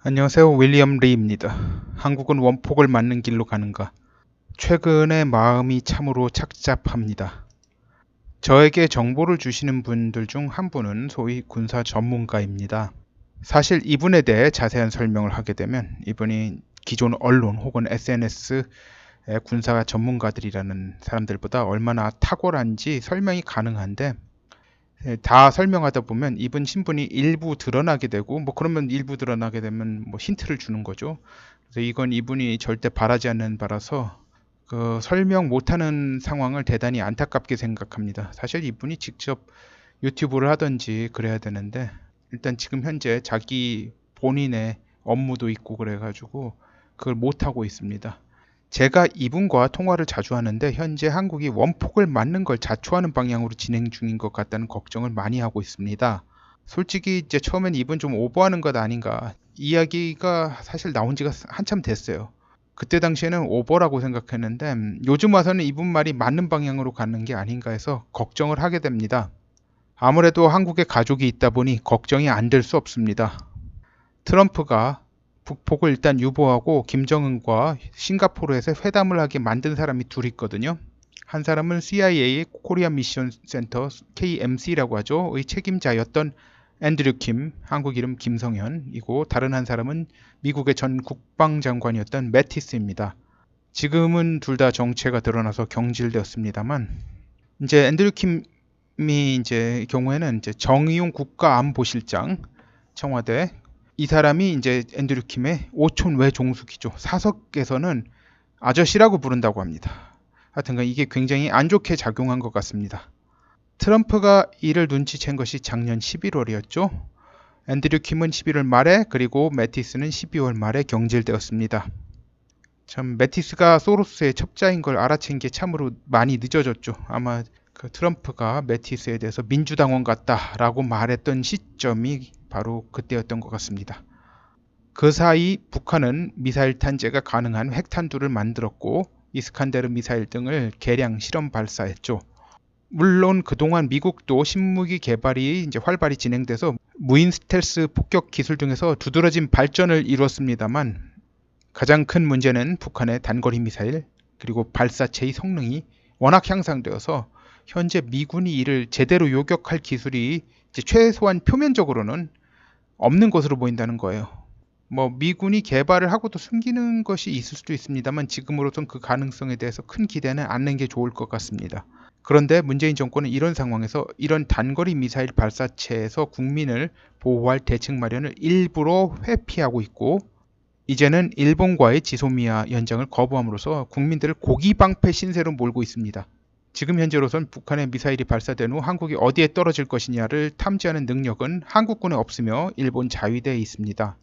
안녕하세요. 윌리엄 리입니다. 한국은 원폭을 맞는 길로 가는가? 최근에 마음이 참으로 착잡합니다. 저에게 정보를 주시는 분들 중 한 분은 소위 군사 전문가입니다. 사실 이분에 대해 자세한 설명을 하게 되면 이분이 기존 언론 혹은 SNS의 군사 전문가들이라는 사람들보다 얼마나 탁월한지 설명이 가능한데 다 설명하다 보면 이분 신분이 일부 드러나게 되고 그러면 일부 드러나게 되면 힌트를 주는 거죠. 그래서 이건 이분이 절대 바라지 않는 바라서 설명 못하는 상황을 대단히 안타깝게 생각합니다. 사실 이분이 직접 유튜브를 하든지 그래야 되는데 일단 지금 현재 자기 본인의 업무도 있고 그래가지고 그걸 못하고 있습니다. 제가 이분과 통화를 자주 하는데 현재 한국이 원폭을 맞는 걸 자초하는 방향으로 진행 중인 것 같다는 걱정을 많이 하고 있습니다. 솔직히 이제 처음엔 이분 좀 오버하는 것 아닌가 이야기가 사실 나온 지가 한참 됐어요. 그때 당시에는 오버라고 생각했는데 요즘 와서는 이분 말이 맞는 방향으로 가는 게 아닌가 해서 걱정을 하게 됩니다. 아무래도 한국에 가족이 있다 보니 걱정이 안 될 수 없습니다. 트럼프가 북폭을 일단 유보하고 김정은과 싱가포르에서 회담을 하게 만든 사람이 둘 있거든요. 한 사람은 CIA의 코리아 미션 센터 KMC라고 하죠. 의 책임자였던 앤드류 킴, 한국 이름 김성현이고 다른 한 사람은 미국의 전 국방장관이었던 매티스입니다. 지금은 둘 다 정체가 드러나서 경질되었습니다만 이제 앤드류 킴이 이제 경우에는 이제 정의용 국가안보실장 청와대 이 사람이 이제 앤드류 킴의 오촌 외종숙이죠. 사석에서는 아저씨라고 부른다고 합니다. 하여튼간 이게 굉장히 안 좋게 작용한 것 같습니다. 트럼프가 이를 눈치챈 것이 작년 11월이었죠. 앤드류 킴은 11월 말에 그리고 매티스는 12월 말에 경질되었습니다. 참 매티스가 소로스의 첩자인 걸 알아챈 게 참으로 많이 늦어졌죠. 아마 그 트럼프가 매티스에 대해서 민주당원 같다라고 말했던 시점이 바로 그때였던 것 같습니다. 그 사이 북한은 미사일 탄제가 가능한 핵탄두를 만들었고 이스칸데르 미사일 등을 개량 실험 발사했죠. 물론 그동안 미국도 신무기 개발이 이제 활발히 진행돼서 무인 스텔스 폭격 기술 등에서 두드러진 발전을 이루었습니다만 가장 큰 문제는 북한의 단거리 미사일 그리고 발사체의 성능이 워낙 향상되어서 현재 미군이 이를 제대로 요격할 기술이 이제 최소한 표면적으로는 없는 것으로 보인다는 거예요. 미군이 개발을 하고도 숨기는 것이 있을 수도 있습니다만 지금으로선 그 가능성에 대해서 큰 기대는 않는 게 좋을 것 같습니다. 그런데 문재인 정권은 이런 상황에서 이런 단거리 미사일 발사체에서 국민을 보호할 대책 마련을 일부러 회피하고 있고 이제는 일본과의 지소미아 연장을 거부함으로써 국민들을 고기방패 신세로 몰고 있습니다. 지금 현재로선 북한의 미사일이 발사된 후 한국이 어디에 떨어질 것이냐를 탐지하는 능력은 한국군에 없으며 일본 자위대에 있습니다.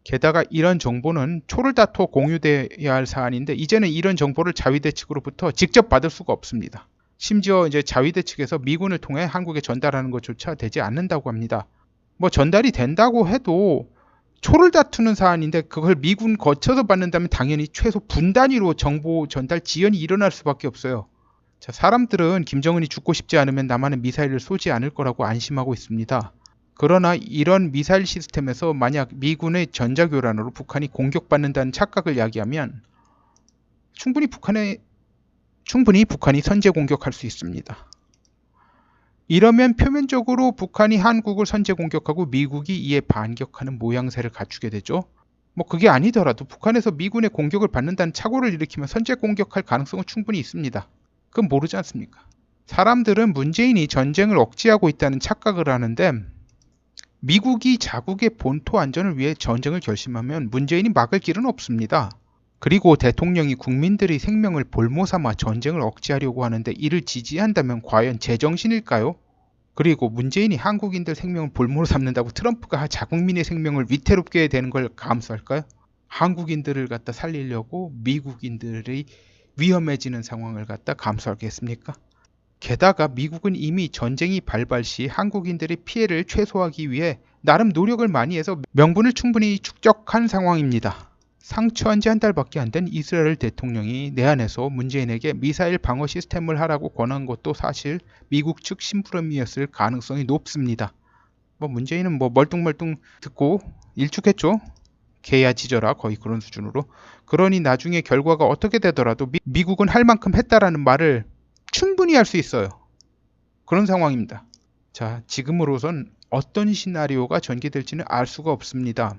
게다가 이런 정보는 초를 다투어 공유돼야 할 사안인데 이제는 이런 정보를 자위대 측으로부터 직접 받을 수가 없습니다. 심지어 이제 자위대 측에서 미군을 통해 한국에 전달하는 것조차 되지 않는다고 합니다. 전달이 된다고 해도 초를 다투는 사안인데 그걸 미군 거쳐서 받는다면 당연히 최소 분 단위로 정보 전달 지연이 일어날 수밖에 없어요. 자, 사람들은 김정은이 죽고 싶지 않으면 남한의 미사일을 쏘지 않을 거라고 안심하고 있습니다. 그러나 이런 미사일 시스템에서 만약 미군의 전자교란으로 북한이 공격받는다는 착각을 야기하면 충분히 북한이 선제 공격할 수 있습니다. 이러면 표면적으로 북한이 한국을 선제 공격하고 미국이 이에 반격하는 모양새를 갖추게 되죠. 그게 아니더라도 북한에서 미군의 공격을 받는다는 착오를 일으키면 선제 공격할 가능성은 충분히 있습니다. 그건 모르지 않습니까? 사람들은 문재인이 전쟁을 억제하고 있다는 착각을 하는데 미국이 자국의 본토 안전을 위해 전쟁을 결심하면 문재인이 막을 길은 없습니다. 그리고 대통령이 국민들의 생명을 볼모 삼아 전쟁을 억제하려고 하는데 이를 지지한다면 과연 제정신일까요? 그리고 문재인이 한국인들 생명을 볼모로 삼는다고 트럼프가 자국민의 생명을 위태롭게 되는 걸 감수할까요? 한국인들을 갖다 살리려고 미국인들의 위험해지는 상황을 갖다 감수하겠습니까? 게다가 미국은 이미 전쟁이 발발 시 한국인들의 피해를 최소화하기 위해 나름 노력을 많이 해서 명분을 충분히 축적한 상황입니다. 상처한 지 한 달밖에 안 된 이스라엘 대통령이 내한에서 문재인에게 미사일 방어 시스템을 하라고 권한 것도 사실 미국 측 심부름이었을 가능성이 높습니다. 문재인은 멀뚱멀뚱 듣고 일축했죠. 개야 짖어라 거의 그런 수준으로. 그러니 나중에 결과가 어떻게 되더라도 미국은 할 만큼 했다라는 말을 충분히 할 수 있어요. 그런 상황입니다. 자, 지금으로선 어떤 시나리오가 전개될지는 알 수가 없습니다.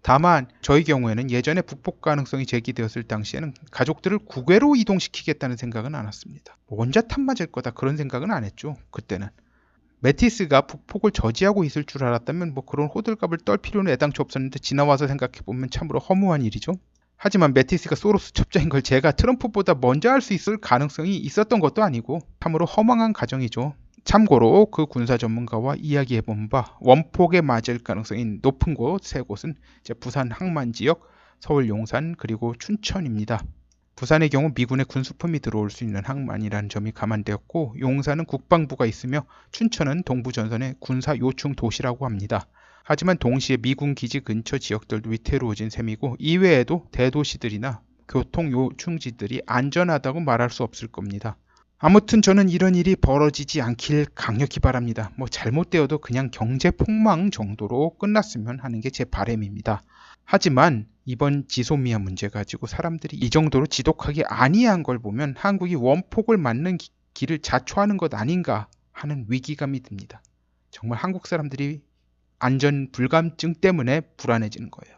다만 저희 경우에는 예전에 북폭 가능성이 제기되었을 당시에는 가족들을 국외로 이동시키겠다는 생각은 안 했습니다. 원자탄 맞을 거다 그런 생각은 안 했죠. 그때는. 메티스가 북폭을 저지하고 있을 줄 알았다면 뭐 그런 호들갑을 떨 필요는 애당초 없었는데 지나와서 생각해보면 참으로 허무한 일이죠. 하지만 메티스가 소로스 첩자인 걸 제가 트럼프보다 먼저 알 수 있을 가능성이 있었던 것도 아니고 참으로 허망한 가정이죠. 참고로 그 군사 전문가와 이야기해본 바 원폭에 맞을 가능성이 높은 곳 세 곳은 이제 부산 항만 지역, 서울 용산 그리고 춘천입니다. 부산의 경우 미군의 군수품이 들어올 수 있는 항만이라는 점이 감안되었고 용산은 국방부가 있으며 춘천은 동부전선의 군사 요충 도시라고 합니다. 하지만 동시에 미군 기지 근처 지역들도 위태로워진 셈이고 이외에도 대도시들이나 교통 요충지들이 안전하다고 말할 수 없을 겁니다. 아무튼 저는 이런 일이 벌어지지 않길 강력히 바랍니다. 뭐 잘못되어도 그냥 경제 폭망 정도로 끝났으면 하는 게 제 바람입니다. 하지만 이번 지소미아 문제 가지고 사람들이 이 정도로 지독하게 안이한 걸 보면 한국이 원폭을 맞는 길을 자초하는 것 아닌가 하는 위기감이 듭니다. 정말 한국 사람들이 안전 불감증 때문에 불안해지는 거예요.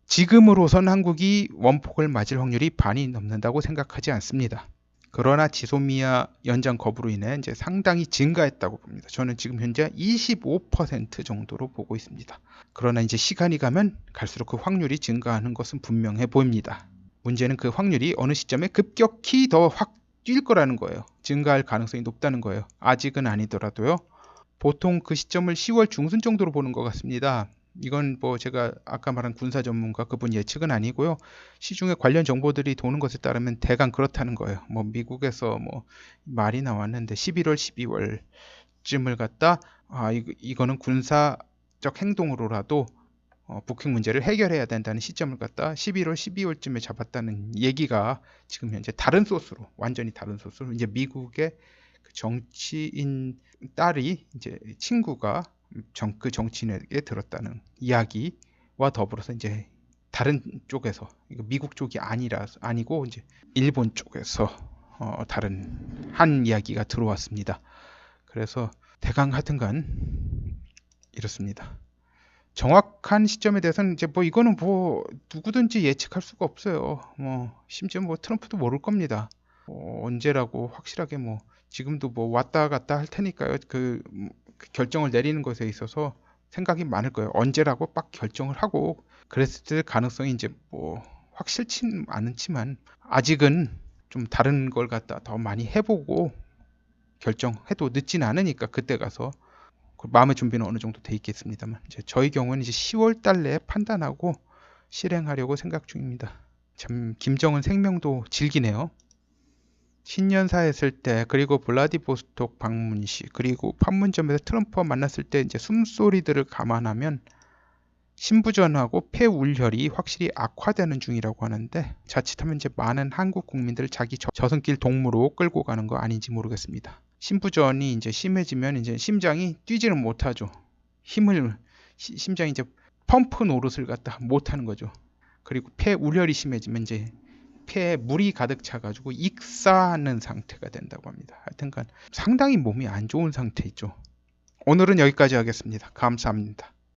지금으로선 한국이 원폭을 맞을 확률이 반이 넘는다고 생각하지 않습니다. 그러나 지소미아 연장 거부로 인해 이제 상당히 증가했다고 봅니다. 저는 지금 현재 25% 정도로 보고 있습니다. 그러나 이제 시간이 가면 갈수록 그 확률이 증가하는 것은 분명해 보입니다. 문제는 그 확률이 어느 시점에 급격히 더 확 뛸 거라는 거예요. 증가할 가능성이 높다는 거예요. 아직은 아니더라도요. 보통 그 시점을 10월 중순 정도로 보는 것 같습니다. 이건 뭐 제가 아까 말한 군사 전문가 그분 예측은 아니고요. 시중에 관련 정보들이 도는 것에 따르면 대강 그렇다는 거예요. 뭐 미국에서 뭐 말이 나왔는데 11월, 12월쯤을 갖다 이거는 군사적 행동으로라도 북핵 문제를 해결해야 된다는 시점을 갖다 11월, 12월쯤에 잡았다는 얘기가 지금 현재 다른 소스로 완전히 다른 소스로 이제 미국의 그 정치인 딸이 이제 친구가 그 정치인에게 들었다는 이야기와 더불어서 이제 다른 쪽에서 미국 쪽이 아니고 이제 일본 쪽에서 다른 한 이야기가 들어왔습니다. 그래서 대강 하여튼간 이렇습니다. 정확한 시점에 대해서는 이제 뭐 이거는 뭐 누구든지 예측할 수가 없어요. 뭐 심지어 뭐 트럼프도 모를 겁니다. 언제라고 확실하게 뭐 지금도 뭐 왔다 갔다 할 테니까요. 그 결정을 내리는 것에 있어서 생각이 많을 거예요. 언제라고 빡 결정을 하고 그랬을 가능성이 이제 뭐 확실치는 않지만 아직은 좀 다른 걸 갖다 더 많이 해보고 결정해도 늦진 않으니까 그때 가서 마음의 준비는 어느 정도 돼 있겠습니다만 이제 저희 경우는 이제 10월 달 내에 판단하고 실행하려고 생각 중입니다. 참 김정은 생명도 질기네요. 신년사 했을 때 그리고 블라디보스톡 방문 시 그리고 판문점에서 트럼프와 만났을 때 이제 숨소리들을 감안하면 신부전하고 폐울혈이 확실히 악화되는 중이라고 하는데 자칫하면 이제 많은 한국 국민들을 자기 저승길 동무로 끌고 가는 거 아닌지 모르겠습니다. 신부전이 이제 심해지면 이제 심장이 뛰지는 못하죠. 심장이 이제 펌프 노릇을 갖다 못하는 거죠. 그리고 폐울혈이 심해지면 이제 폐에 물이 가득 차가지고 익사하는 상태가 된다고 합니다. 하여튼간 상당히 몸이 안 좋은 상태 있죠. 오늘은 여기까지 하겠습니다. 감사합니다.